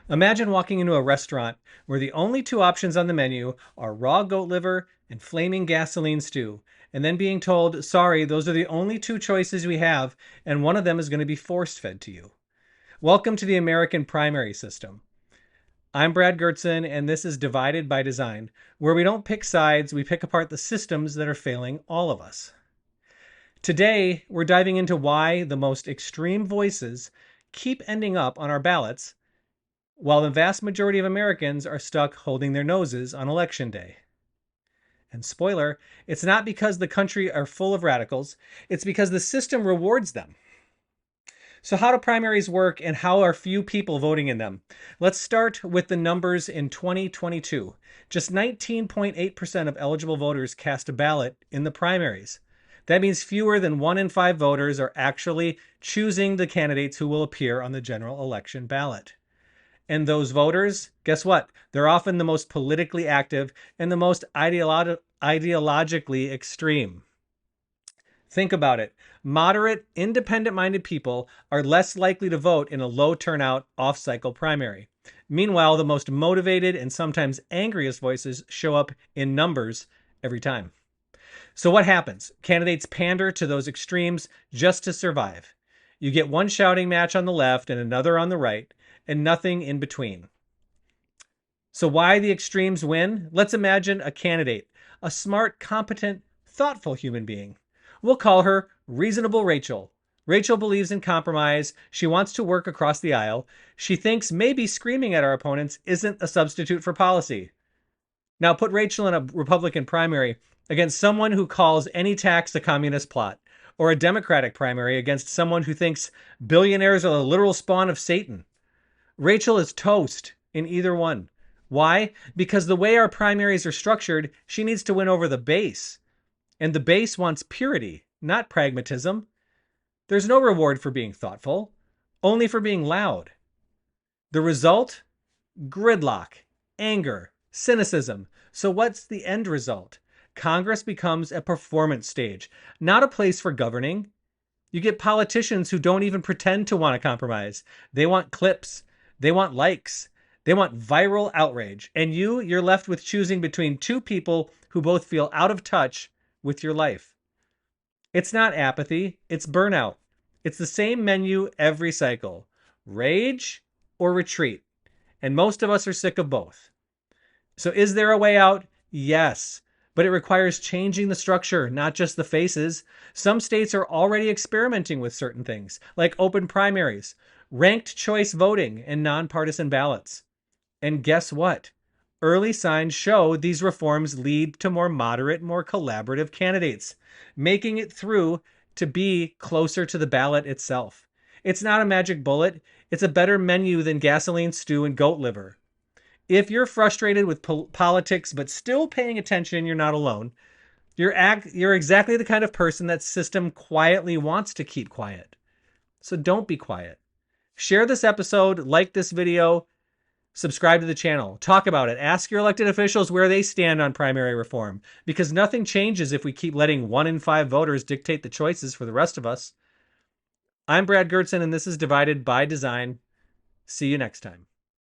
Imagine walking into a restaurant where the only two options on the menu are raw goat liver and flaming gasoline stew, and then being told, sorry, those are the only two choices we have, and one of them is going to be force fed to you. Welcome to the American primary system. I'm Brad Goertzen, and this is Divided by Design, where we don't pick sides, we pick apart the systems that are failing all of us. Today, we're diving into why the most extreme voices keep ending up on our ballots, while the vast majority of Americans are stuck holding their noses on election day. And spoiler, it's not because the country are full of radicals, it's because the system rewards them. So how do primaries work and how are few people voting in them? Let's start with the numbers in 2022. Just 19.8% of eligible voters cast a ballot in the primaries. That means fewer than 1 in 5 voters are actually choosing the candidates who will appear on the general election ballot. And those voters, guess what? They're often the most politically active and the most ideologically extreme. Think about it. Moderate, independent-minded people are less likely to vote in a low turnout, off-cycle primary. Meanwhile, the most motivated and sometimes angriest voices show up in numbers every time. So what happens? Candidates pander to those extremes just to survive. You get one shouting match on the left and another on the right, and nothing in between. So why the extremes win? Let's imagine a candidate, a smart, competent, thoughtful human being. We'll call her Reasonable Rachel. Rachel believes in compromise. She wants to work across the aisle. She thinks maybe screaming at our opponents isn't a substitute for policy. Now put Rachel in a Republican primary against someone who calls any tax a communist plot, or a Democratic primary against someone who thinks billionaires are the literal spawn of Satan. Rachel is toast in either one. Why? Because the way our primaries are structured, she needs to win over the base. And the base wants purity, not pragmatism. There's no reward for being thoughtful, only for being loud. The result? Gridlock, anger, cynicism. So what's the end result? Congress becomes a performance stage, not a place for governing. You get politicians who don't even pretend to want to compromise. They want clips. They want likes. They want viral outrage. And you're left with choosing between two people who both feel out of touch with your life. It's not apathy, it's burnout. It's the same menu every cycle. Rage or retreat. And most of us are sick of both. So is there a way out? Yes. But it requires changing the structure, not just the faces. Some states are already experimenting with certain things, like open primaries, ranked choice voting, and nonpartisan ballots. And guess what? Early signs show these reforms lead to more moderate, more collaborative candidates, making it through to be closer to the ballot itself. It's not a magic bullet. It's a better menu than gasoline stew and goat liver. If you're frustrated with politics but still paying attention, you're not alone. You're exactly the kind of person that system quietly wants to keep quiet. So don't be quiet. Share this episode, like this video, subscribe to the channel, talk about it, ask your elected officials where they stand on primary reform, because nothing changes if we keep letting 1 in 5 voters dictate the choices for the rest of us. I'm Brad Goertzen, and this is Divided by Design. See you next time.